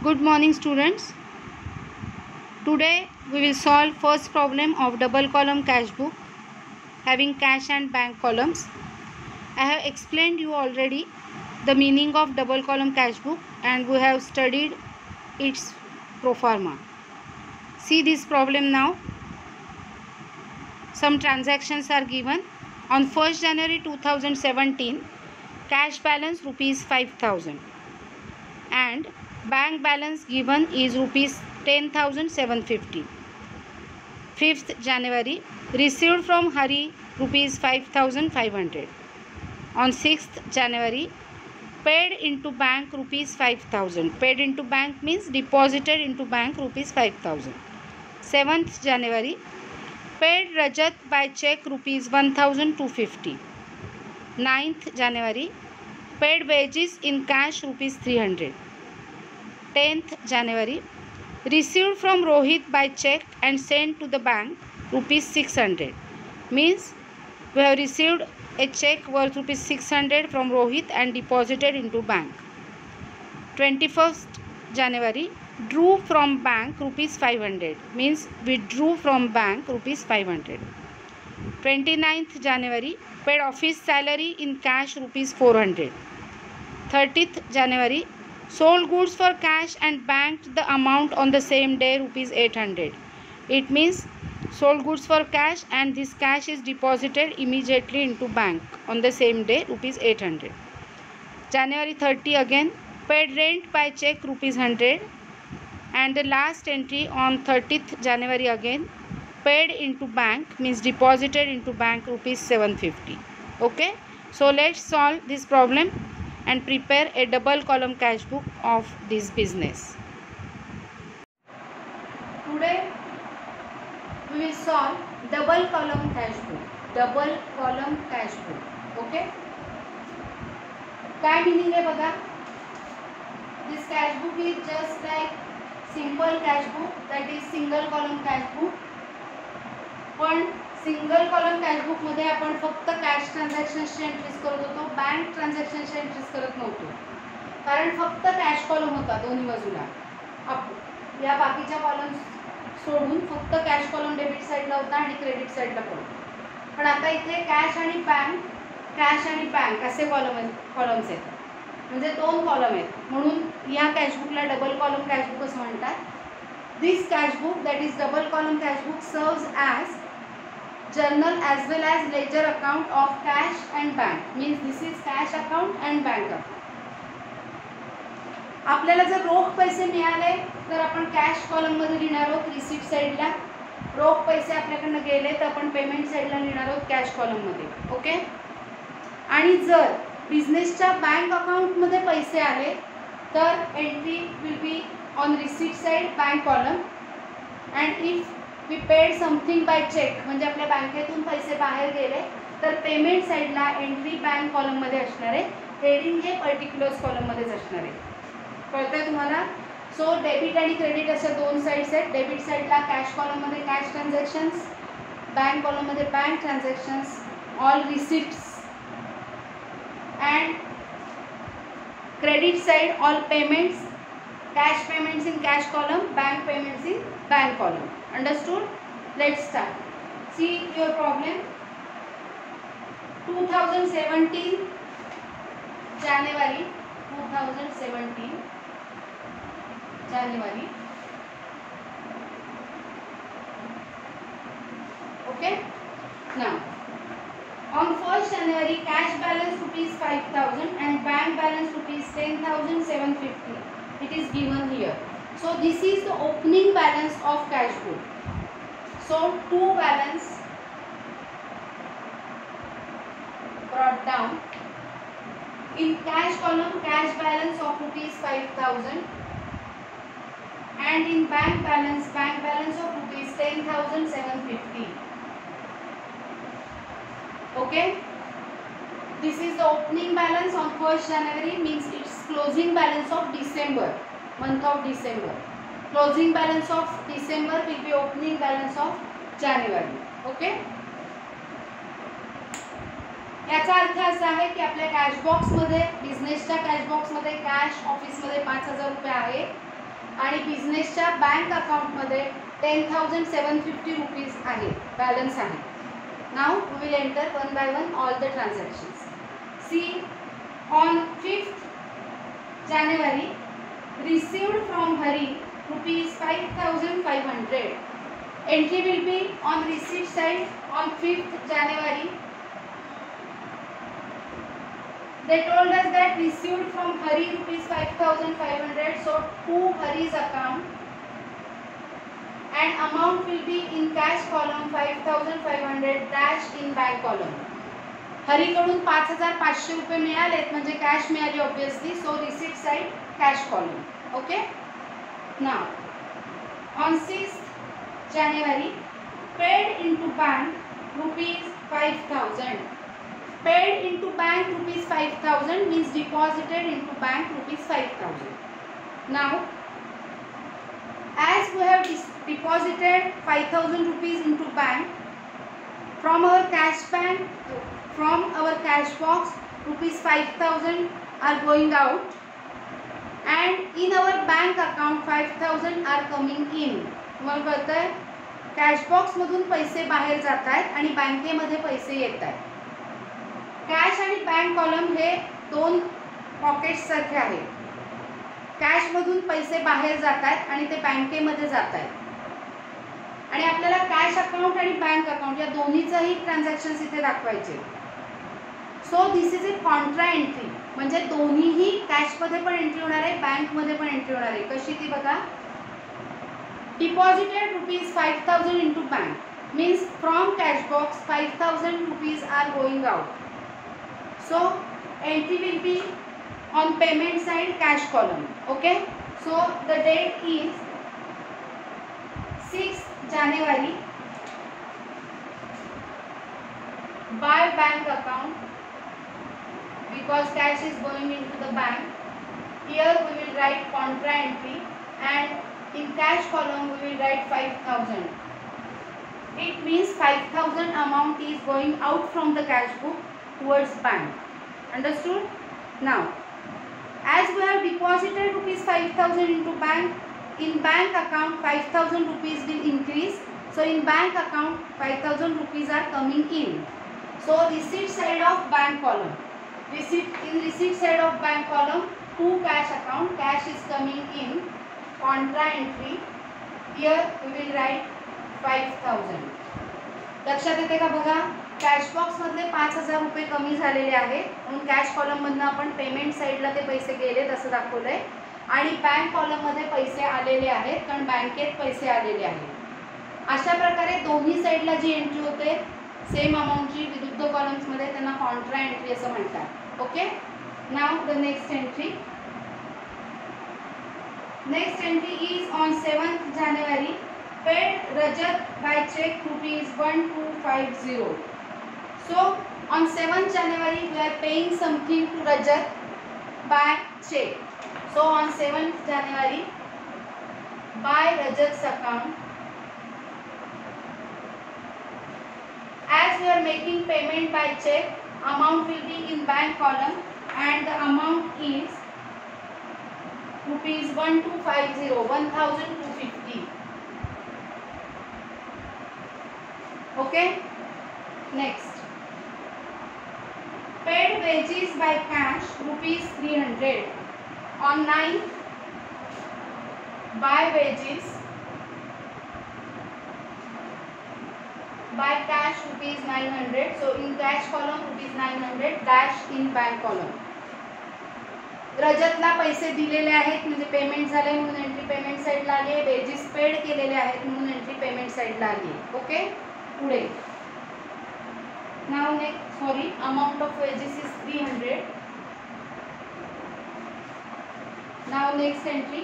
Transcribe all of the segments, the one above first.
Good morning, students. Today we will solve first problem of double column cash book having cash and bank columns. I have explained you already the meaning of double column cash book and we have studied its pro forma. See this problem now. Some transactions are given. On 1st January 2017, cash balance rupees 5,000 and bank balance given is rupees 10,750. 5th January, received from Hari rupees 5,500. On 6th January, paid into bank rupees 5,000. Paid into bank means deposited into bank rupees 5,000. 7th January, paid Rajat by check rupees 1,250. 9th January, paid wages in cash rupees 300. 10th January, received from Rohit by check and sent to the bank rupees 600. Means we have received a check worth rupees 600 from Rohit and deposited into bank. 21st January, drew from bank rupees 500. Means withdrew from bank rupees 500. 29th January, paid office salary in cash rupees 400. 30th January, sold goods for cash and banked the amount on the same day rupees 800. It means sold goods for cash and this cash is deposited immediately into bank on the same day rupees 800. January 30 again, paid rent by check rupees 100 and the last entry on 30th January again, paid into bank means deposited into bank rupees 750. Okay, so let's solve this problem and prepare a double column cash book of this business. Today we will solve double column cash book. Double column cash book. Okay. काय meaning आहे बघा. This cash book is just like simple cash book, that is single column cash book. पण single column cash book मध्ये आपण फक्त cash ट्रान्झॅक्शन्सची entries करत होतो, bank ट्रान्झॅक्शनची entries करत नव्हतो, कारण फक्त कॅश कॉलम होता दोन्ही बाजूला. या बाकीच्या कॉलम सोडून फक्त कॅश कॉलम डेबिट साईडला होता आणि क्रेडिट साईडला पण. पण आता इथे कॅश आणि बँक असे कॉलम्स आहेत, म्हणजे दोन कॉलम आहेत, म्हणून या कॅश बुकला डबल कॉलम कॅश बुक असं म्हणतात. This cash book, that is double column cash book, serves as journal as well as ledger account of cash and bank. Means this is cash account and bank account. आपल्याला जर रोख पैसे मिळाले तर आपण cash column मध्ये लिहिणार आहोत रिसीट साइडला. रोख पैसे आपल्याकडनं गेले तर आपण पेमेंट साइडला लिहिणार आहोत कॅश कॉलम मध्ये. ओके. आणि जर बिझनेसच्या बँक अकाउंट मध्ये पैसे आले तर entry will be on receipt side bank column. And if we paid something by cheque म्हणजे आपल्या बँकेतून पैसे बाहेर गेले तर पेमेंट साइडला एंट्री बँक कॉलम मध्ये असणार आहे. हेडिंग हे पर्टिक्युलर्स कॉलम मध्येच असणार आहे. कळतंय तुम्हाला. सो डेबिट आणि क्रेडिट अशा दोन साइड्स आहेत. डेबिट साइडला कॅश कॉलम मध्ये कॅश ट्रान्झॅक्शन्स, बँक कॉलम मध्ये bank transactions, all receipts. And credit side all payments, cash payments in cash column, bank payments in bank column. Understood? Let's start. See your problem. 2017 January, 2017 January. Okay. Now on 1st January, cash balance rupees 5,000 and bank balance rupees 10,750. It is given here. So this is the opening balance of cash book. So to balance brought down. In cash column, cash balance of rupees 5,000 and in bank balance of rupees 10,750. Okay. This is the opening balance on 1st January, means it's closing balance of December, month of December. Closing balance of December will be opening balance of January. Okay. याचा अर्थ असा आहे की आपल्या cash box मध्ये, बिझनेसच्या cash box मध्ये cash office मध्ये 5,000 रुपये आहे आणि बिझनेसच्या बँक अकाउंटमध्ये 10,750 रुपीज आहे, बॅलन्स आहे. Now we will enter one by one all the transactions. See on 5th January received from Hari rupees 5,500. Entry will be on receipt side on 5th January. They told us that received from Hari rupees 5,500, so to Hari's account, and amount will be in cash column 5,500 dash in bank column. हरी कडून 5,500 रुपये मिळालेत म्हणजे cash मिळाली obviously, so receipt side cash column. Okay. Now on 6th January paid into bank rupees 5,000. Paid into bank rupees 5,000 means deposited into bank rupees 5,000. Now, as we have deposited 5,000 rupees into bank, from our cash box, rupees 5,000 are going out, and in our bank account 5,000 are coming in. तुम्हाला कळतंय, cash box मधून पैसे बाहेर जात आहेत आणि बँकेमध्ये पैसे येत आहेत. कॅश आणि बँक कॉलम हे दोन पॉकेट्स सारखे आहेत. कॅश मधून पैसे बाहेर जात आहेत आणि ते बँकेमध्ये जात आहेत, आणि आपल्याला कॅश अकाउंट आणि बँक अकाउंट या दोन्हीचंही ट्रान्झॅक्शन्स इथे दाखवायचे. So this is a Contra entry, म्हणजे दोन्हीही कॅशमध्ये पण एंट्री होणार आहे, बँकमध्ये पण एंट्री होणार आहे. कशी ती बघा. Deposited rupees 5,000 into bank means from cash box 5,000 rupees are going out. So entry will be on payment side cash column. Okay, so the date is 6th January. By bank account, because cash is going into the bank, here we will write contra entry, and in cash column we will write 5,000. It means 5,000 amount is going out from the cash book towards bank. Understood? Now, as we have deposited rupees 5,000 into bank, in bank account 5,000 rupees will increase. So in bank account 5,000 rupees are coming in. So receipt side of bank column. Receipt side of bank column to cash account, cash is coming in. Contra entry. Here we will write 5,000. लक्षात येते का बघा. Cash box मधले 5,000 रुपये कमी झालेले आहेत म्हणून कॅश कॉलम मधनं आपण पेमेंट साईडला ते पैसे गेलेत असं दाखवलंय, आणि बँक कॉलम मध्ये पैसे आलेले आहेत कारण बँकेत पैसे आलेले आहेत. अशा प्रकारे दोन्ही साईडला जी एंट्री होते सेम अमाऊंटची विरुद्ध कॉलम्स मध्ये, त्यांना कॉन्ट्रा एंट्री असं म्हणतात. Okay. Now the next entry. Next entry is on 7th January. Paid Rajat by check rupees 1,250. So on 7th January we are paying something to Rajat by check. So on 7th January by Rajat's account, as we are making payment by check, amount will be in bank column, and the amount is rupees 1,250, 1,250. Okay. Next, paid wages by cash rupees 300. On 9th, by wages by cash rupees 900. So in cash column rupees 900 dash in bank column. रजतला पैसे दिलेले आहेत म्हणजे payment झाले म्हणून entry payment साइडला आली आहे. Wages paid केलेले आहेत म्हणून एंट्री पेमेंट साइडला आली आहे. ओके. पुढे now next, sorry, amount of wages is 300. Now next entry.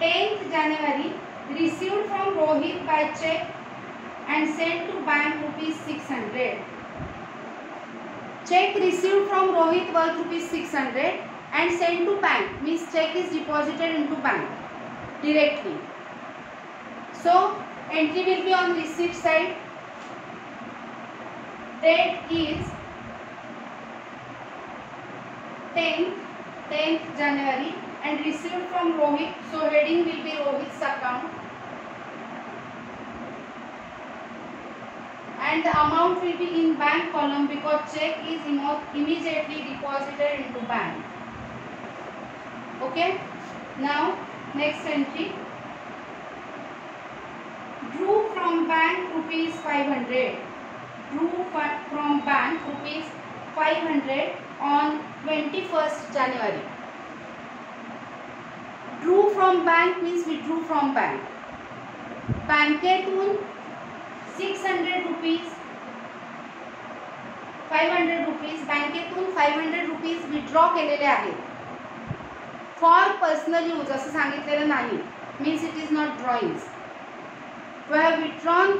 10th January received from Rohit by check and sent to bank rupees 600. Check received from Rohit worth rupees 600 and sent to bank means check is deposited into bank directly. So entry will be on receipt side. Date is 10th January. and received from Rohit. So heading will be Rohit's account. And the amount will be in bank column because check is immediately deposited into bank. Okay. Now next entry. Drew from bank rupees 500. Drew from bank rupees 500 on 21st January. Drew from bank means withdrew from bank. बँकेतून 600 rupees 500 rupees बँकेतून 500 rupees withdraw केलेले आहेत for personal use असं सांगितलेलं नाही. Means it is not drawings. We have withdrawn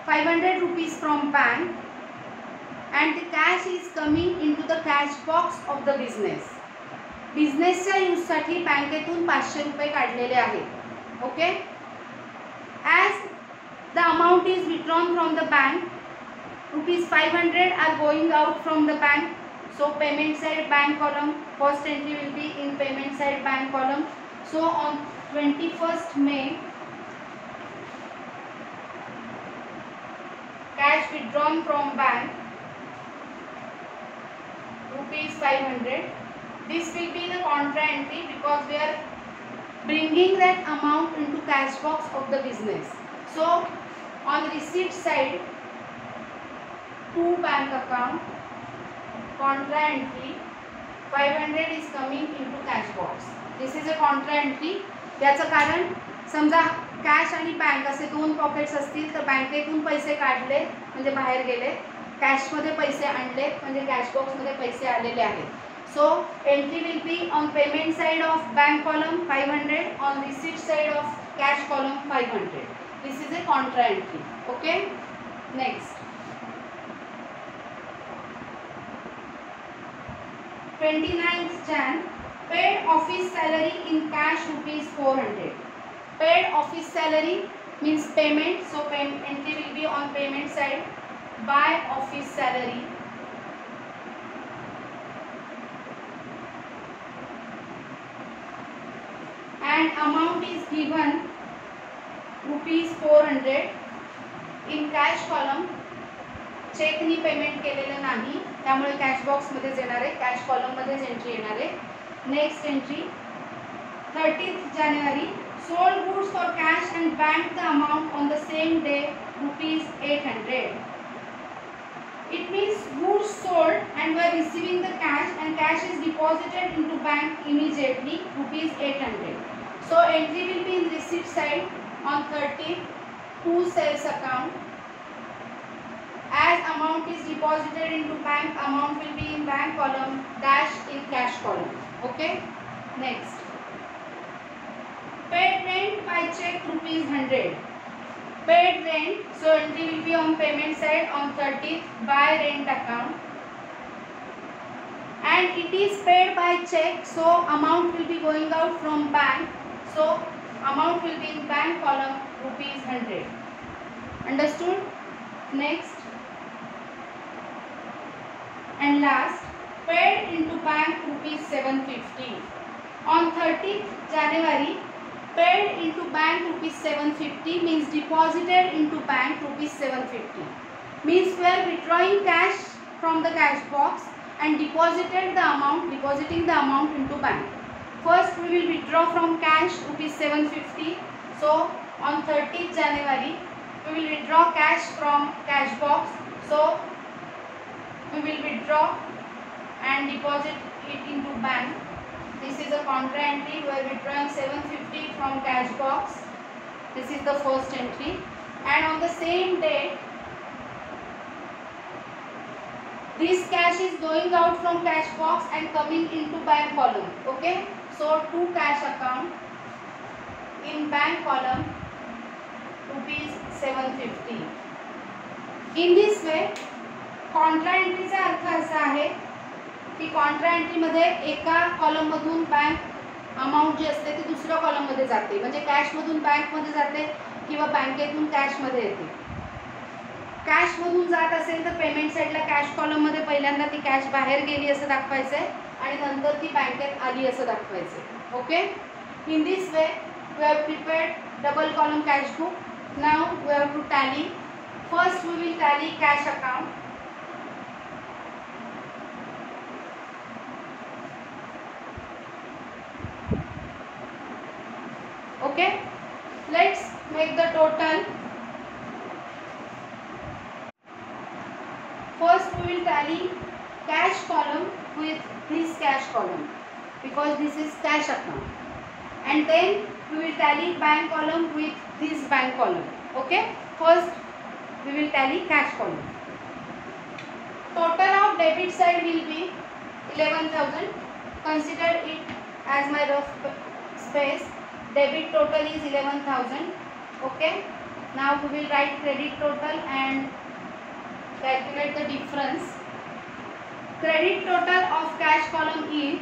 500 rupees from bank and the cash is coming into the cash box of the business. बिझनेसच्या यूजसाठी बँकेतून 500 रुपये काढलेले आहेत. Okay. As the amount is withdrawn from the bank, rupees 500 are going out from the bank. So payment side bank column, first entry will be in payment side bank column. So on 21st May, cash withdrawn from bank rupees 500. This will be the contra entry because we are bringing that amount into cash box of the business. So on receipt side, to bank account, contra entry 500 is coming into cash box. This is a contra entry. याचं कारण समजा cash आणि bank असे दोन pockets असतील तर बँकेतून पैसे काढले म्हणजे बाहेर गेले, कॅशमध्ये पैसे आणले म्हणजे कॅश बॉक्समध्ये पैसे आलेले आहेत. So entry will be on payment side of bank column 500, on receipt side of cash column 500. This is a Contra entry. Okay. Next 29th Jan, paid office salary in cash rupees 400. Paid office salary means payment, so entry will be on payment side by office salary. And amount is given rupees 400 in cash column. चेकनी payment केलेलं नाही त्यामुळे cash बॉक्समध्येच येणार आहे, cash कॉलममध्येच entry येणार आहे. Next entry 30th January, sold goods for cash and banked the amount on the same day rupees 800. It means goods sold and we are receiving the cash and cash is deposited into bank immediately rupees 800. So entry will be in receipt side on 30th to sales account. As amount is deposited into bank, amount will be in bank column dash in cash column. Okay. Next, paid rent by check rupees 100. Paid rent, so entry will be on payment side on 30th by rent account. And it is paid by check, so amount will be going out from bank. So amount will be in bank column rupees 100. Understood? Next. And last, paid into bank rupees 750. On 30th January, paid into bank rupees 750 means deposited into bank rupees 750. Means we are withdrawing cash from the cash box and depositing the amount into bank. First we will withdraw from cash rupees 750. So on 30th January, we will withdraw cash from cash box. So we will withdraw and deposit it into bank. This is a contra entry. We are withdrawing 750 from cash box. This is the first entry. And on the same date, this cash is going out from cash box and coming into bank column. Okay. So to cash account in bank column rupees 750. In this way, Contra एंट्रीचा अर्थ असा आहे की Contra एंट्रीमध्ये एका कॉलममधून bank amount जी असते ती दुसऱ्या कॉलममध्ये जाते, म्हणजे कॅशमधून बँकमध्ये जाते किंवा बँकेतून कॅशमध्ये येते. कॅशमधून जात असेल तर पेमेंट साईडला कॅश कॉलममध्ये पहिल्यांदा ती कॅश बाहेर गेली असं दाखवायचं आहे आणि नंतर ती बँकेत आली असं दाखवायचं. Okay. In this way we have prepared double column cash book. Now we have to tally. First we will tally cash account. Okay, let's make the total. First we will tally cash column with this cash column because this is cash account, and then we will tally bank column with this bank column. Okay, first we will tally cash column. Total of debit side will be 11,000. Consider it as my rough space. Debit total is 11,000. Okay. Now we will write credit total and calculate the difference. Credit total of cash column is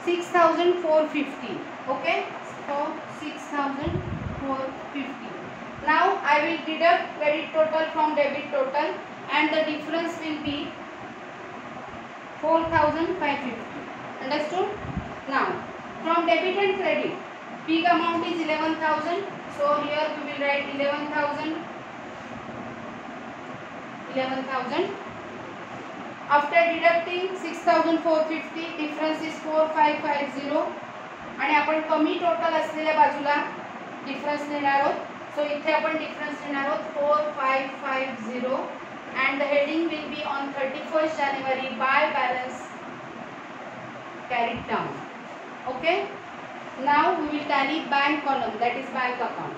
6,450. Okay. So 6,450. Now I will deduct credit total from debit total and the difference will be 4,550. Understood? Now from debit and credit, big amount is 11,000. So here we will write 11,000. After deducting 6,450, difference is 4,550. आणि आपण कमी total असलेल्या बाजूला difference लिहिणार आहोत. सो इथे आपण difference लिहिणार आहोत 4,550 and the heading will be on 31st January by balance carried down. Okay. Now we will tally bank column, that is bank account.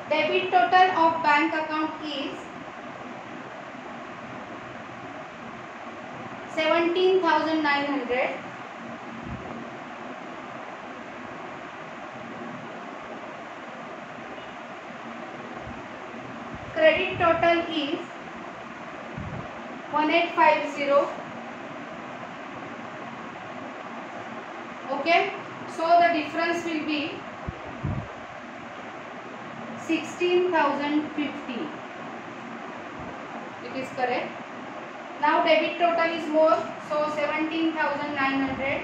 Debit total of bank account is 17,900. Credit total is 1,850. Okay, so the difference will be 16,050. It is correct. Now debit total is more, so 17,900.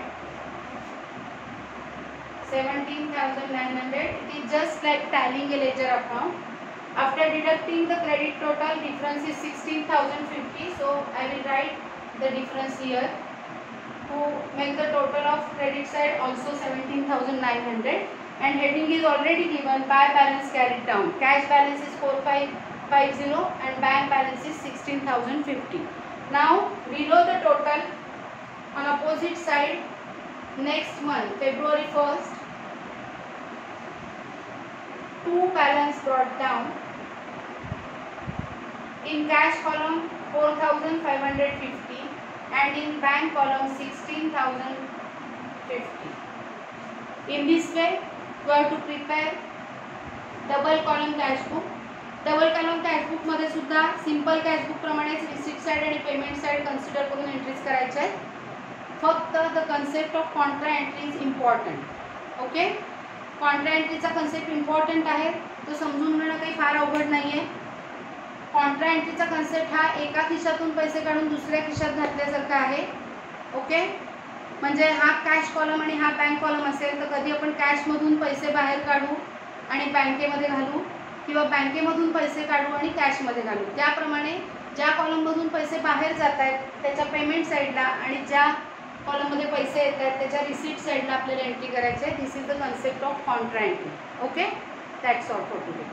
17,900. It is just like tallying a ledger account. After deducting the credit total, difference is 16,050. So I will write the difference here. To make the total of credit side also 17,900 and heading is already given by balance carried down. Cash balance is 4,550 and bank balance is 16,050. Now below the total on opposite side next month February 1st 2 balance brought down. In cash column 4,550 and in bank column 16,050. In this way you have to prepare double column cash book. Double column cash book मध्ये सुद्धा simple cash book प्रमाणेच receipt side आणि payment side consider करून entries करायच्या आहेत. फक्त the concept of contra entry is important. Okay. Contra एंट्रीचा concept important आहे, तो समजून घेणं काही फार अवघड नाही आहे. कॉन्ट्रा एंट्रीचा कन्सेप्ट हा एका खिशातून पैसे काढून दुसऱ्या खिशात घातल्यासारखा आहे. ओके. म्हणजे हा कॅश कॉलम आणि हा बँक कॉलम असेल तर कधी आपण कॅशमधून पैसे बाहेर काढू आणि बँकेमध्ये घालू किंवा बँकेमधून पैसे काढू आणि कॅशमध्ये घालू. त्याप्रमाणे ज्या कॉलममधून पैसे बाहेर जात आहेत त्याच्या पेमेंट साईडला आणि ज्या कॉलममध्ये पैसे येत आहेत त्याच्या रिसीट साईडला आपल्याला एंट्री करायची आहे. This is the concept of contra entry. Okay. That's all for today.